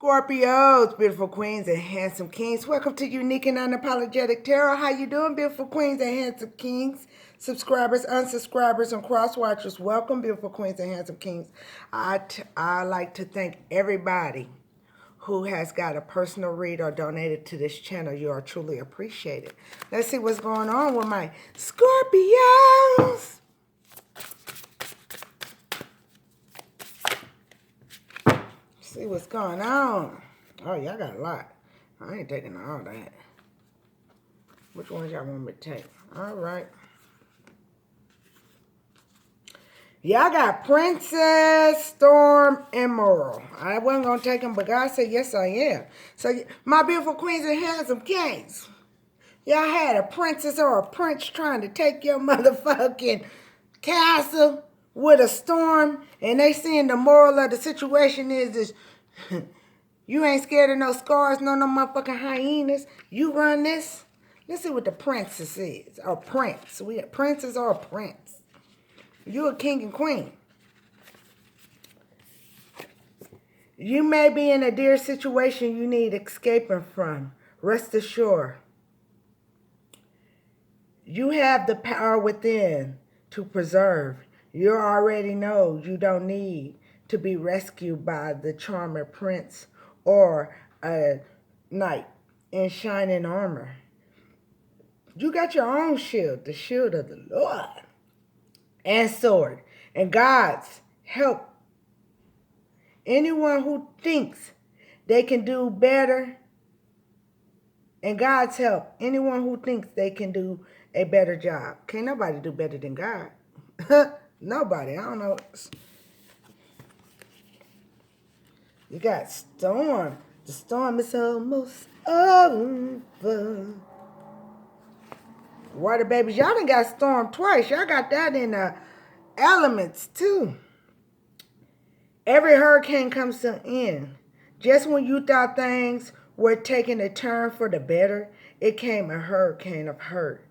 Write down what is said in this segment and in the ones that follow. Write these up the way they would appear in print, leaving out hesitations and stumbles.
Scorpios, beautiful queens and handsome kings. Welcome to Unique and Unapologetic Tarot. How you doing, beautiful queens and handsome kings? Subscribers, unsubscribers, and cross-watchers, welcome, beautiful queens and handsome kings. I like to thank everybody who has got a personal read or donated to this channel. You are truly appreciated. Let's see what's going on with my Scorpios. See what's going on. Oh, y'all got a lot. I ain't taking all that. Which ones y'all want me to take? All right. Y'all got Princess, Storm, and Moral. I wasn't going to take them, but God said, yes, I am. So, my beautiful queens and handsome kings, y'all had a princess or a prince trying to take your motherfucking castle with a storm, and they saying the moral of the situation is you ain't scared of no scars, no motherfucking hyenas. You run this. Let's see what the princess is. Or prince. We a princess or a prince. You a king and queen. You may be in a dear situation you need escaping from. Rest assured. You have the power within to preserve. You already know you don't need to be rescued by the charmer prince or a knight in shining armor. You got your own shield, the shield of the Lord, and sword, and God's help. Anyone who thinks they can do better, and God's help, anyone who thinks they can do a better job. Can't nobody do better than God. Nobody. I don't know. You got Storm. The storm is almost over. Water babies, y'all done got Storm twice. Y'all got that in the elements too. Every hurricane comes to an end. Just when you thought things were taking a turn for the better, it came a hurricane of hurt.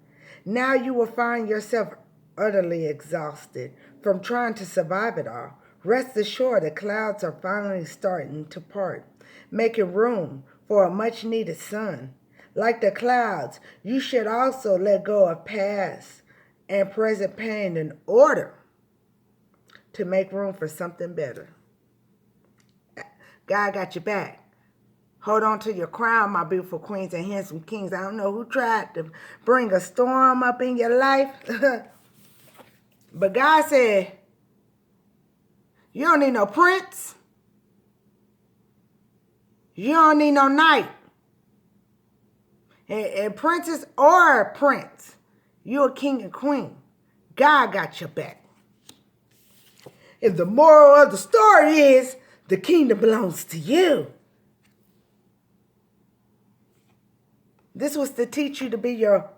Now you will find yourself utterly exhausted from trying to survive it all. Rest assured the clouds are finally starting to part, making room for a much-needed sun. Like the clouds, you should also let go of past and present pain in order to make room for something better. God got your back. Hold on to your crown, my beautiful queens and handsome kings. I don't know who tried to bring a storm up in your life. But God said, you don't need no prince. You don't need no knight. And princess or a prince, you're a king and queen. God got your back. And the moral of the story is, the kingdom belongs to you. This was to teach you to be your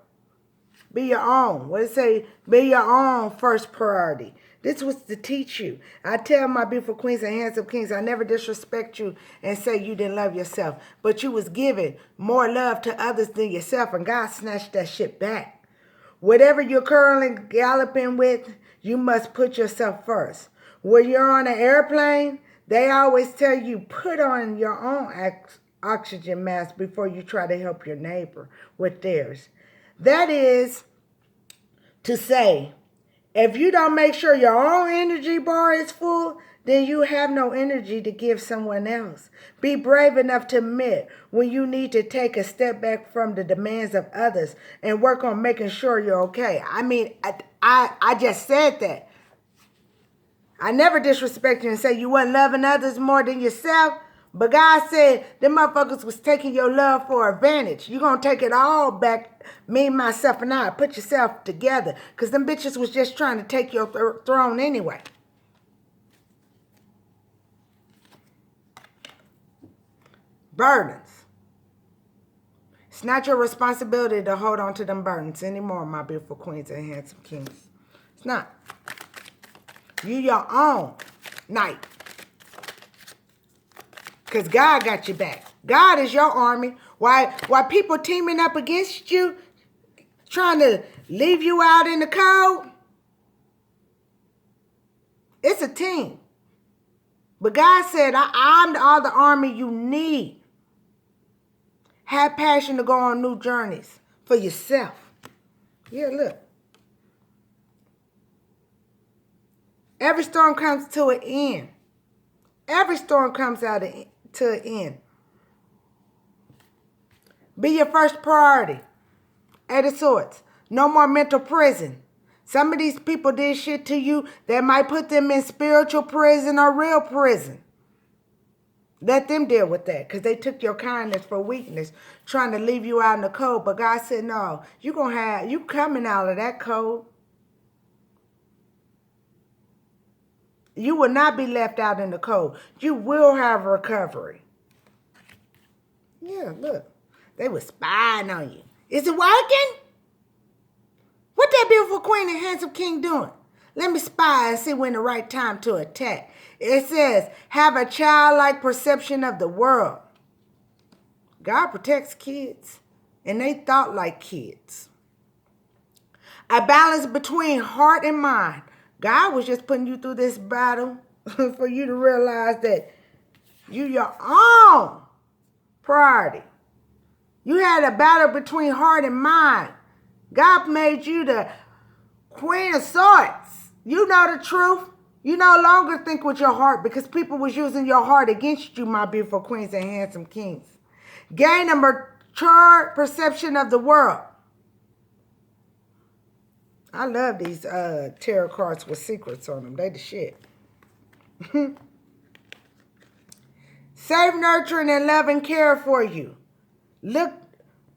own. What did it say? Be your own first priority. This was to teach you. I tell my beautiful queens and handsome kings, I never disrespect you and say you didn't love yourself. But you was giving more love to others than yourself, and God snatched that shit back. Whatever you're currently galloping with, you must put yourself first. When you're on an airplane, they always tell you, put on your own oxygen mask before you try to help your neighbor with theirs. That is to say, if you don't make sure your own energy bar is full, then you have no energy to give someone else. Be brave enough to admit when you need to take a step back from the demands of others and work on making sure you're okay. I mean, I just said that. I never disrespect you and say you wasn't loving others more than yourself. But God said them motherfuckers was taking your love for advantage. You gonna take it all back, me, myself, and I. Put yourself together. Because them bitches was just trying to take your throne anyway. Burdens. It's not your responsibility to hold on to them burdens anymore, my beautiful queens and handsome kings. It's not. You your own knight. Because God got your back. God is your army. Why people teaming up against you, trying to leave you out in the cold? It's a team. But God said, I'm all the army you need. Have passion to go on new journeys for yourself. Yeah, look. Every storm comes to an end. Every storm comes to an end. Be your first priority. Eight of Swords. No more mental prison. Some of these people did shit to you that might put them in spiritual prison or real prison. Let them deal with that, because they took your kindness for weakness, trying to leave you out in the cold. But God said, no, you coming out of that cold. You will not be left out in the cold. You will have recovery. Yeah, look. They were spying on you. Is it working? What that beautiful queen and handsome king doing? Let me spy and see when the right time to attack. It says, have a childlike perception of the world. God protects kids, and they thought like kids. A balance between heart and mind. God was just putting you through this battle for you to realize that you're your own priority. You had a battle between heart and mind. God made you the Queen of Swords. You know the truth. You no longer think with your heart, because people was using your heart against you, my beautiful queens and handsome kings. Gain a mature perception of the world. I love these tarot cards with secrets on them. They the shit. Save, nurturing, and love and care for you. Look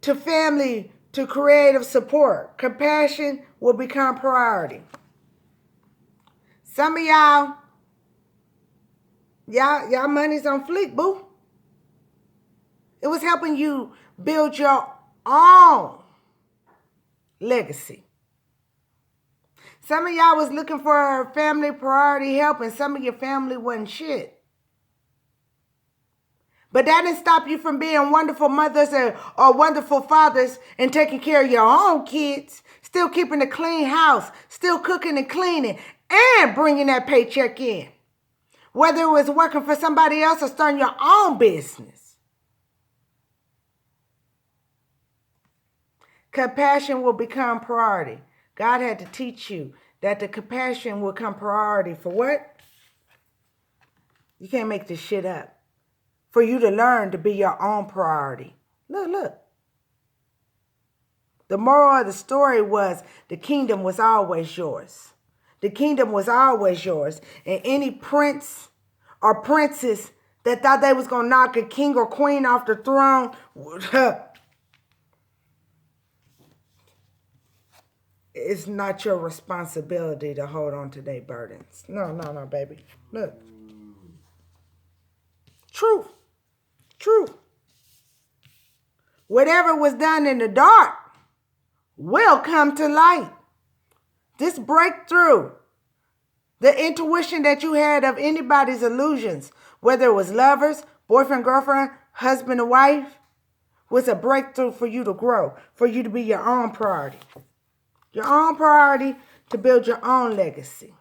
to family, to creative support. Compassion will become priority. Some of y'all money's on fleek, boo. It was helping you build your own legacy. Some of y'all was looking for family priority help, and some of your family wasn't shit. But that didn't stop you from being wonderful mothers or wonderful fathers and taking care of your own kids, still keeping a clean house, still cooking and cleaning, and bringing that paycheck in. Whether it was working for somebody else or starting your own business. Compassion will become priority. God had to teach you that the compassion will come priority for what? You can't make this shit up. For you to learn to be your own priority. Look. The moral of the story was the kingdom was always yours. The kingdom was always yours. And any prince or princess that thought they was going to knock a king or queen off the throne, it's not your responsibility to hold on to their burdens. No, baby. Look. Truth. Whatever was done in the dark will come to light. This breakthrough, the intuition that you had of anybody's illusions, whether it was lovers, boyfriend, girlfriend, husband and wife, was a breakthrough for you to grow, for you to be your own priority. Your own priority to build your own legacy.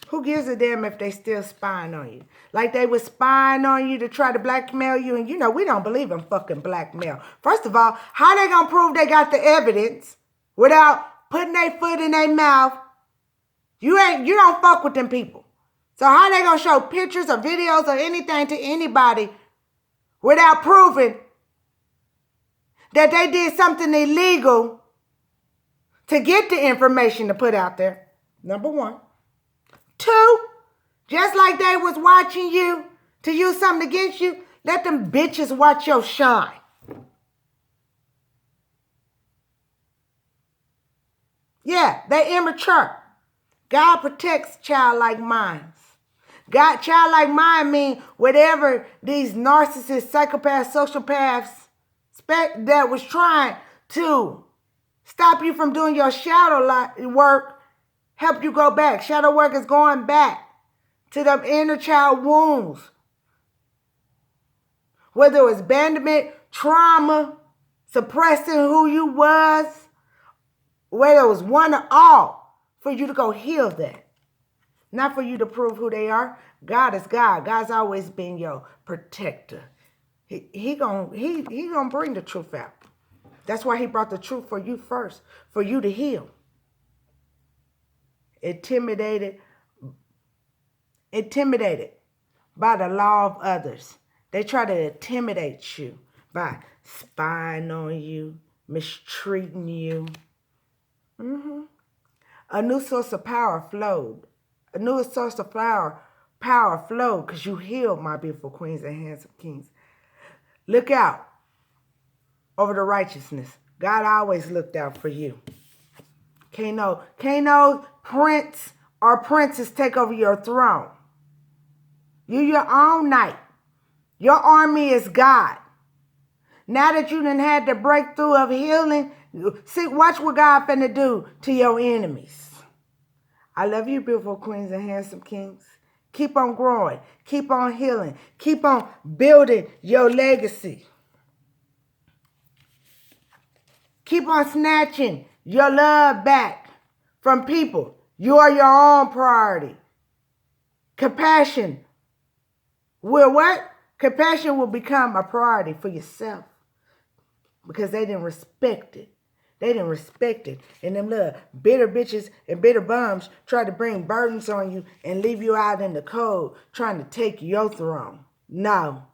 Who gives a damn if they still spying on you? Like they was spying on you to try to blackmail you. And you know, we don't believe in fucking blackmail. First of all, how they gonna prove they got the evidence without putting their foot in their mouth? You don't fuck with them people. So how they gonna show pictures or videos or anything to anybody without proving that they did something illegal to get the information to put out there? Number one. Two, just like they was watching you to use something against you, let them bitches watch your shine. Yeah, they immature. God protects childlike minds. Childlike mind mean whatever these narcissists, psychopaths, sociopaths that was trying to stop you from doing your shadow work, help you go back. Shadow work is going back to them inner child wounds. Whether it was abandonment, trauma, suppressing who you was, whether it was one or all, for you to go heal that. Not for you to prove who they are. God is God. God's always been your protector. He gonna bring the truth out. That's why he brought the truth for you first, for you to heal. Intimidated by the law of others. They try to intimidate you by spying on you, mistreating you. A new source of power flowed. A new source of power flowed because you healed, my beautiful queens and handsome kings. Look out over the righteousness. God always looked out for you. Can't no prince or princess take over your throne. You your own knight. Your army is God. Now that you done had the breakthrough of healing, see, watch what God finna do to your enemies. I love you, beautiful queens and handsome kings. Keep on growing. Keep on healing. Keep on building your legacy. Keep on snatching your love back from people. You are your own priority. Compassion will what? Compassion will become a priority for yourself because they didn't respect it. They didn't respect it. And them little bitter bitches and bitter bums try to bring burdens on you and leave you out in the cold trying to take your throne. No.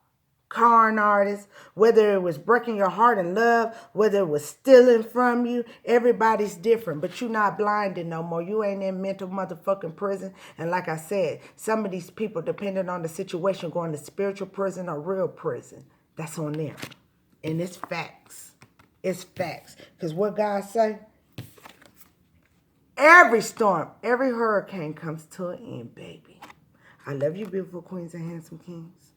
Con artists, whether it was breaking your heart in love, whether it was stealing from you, everybody's different. But you're not blinded no more. You ain't in mental motherfucking prison. And like I said, some of these people, depending on the situation, going to spiritual prison or real prison. That's on them. And it's facts. It's facts. Because what God say? Every storm, every hurricane comes to an end, baby. I love you, beautiful queens and handsome kings.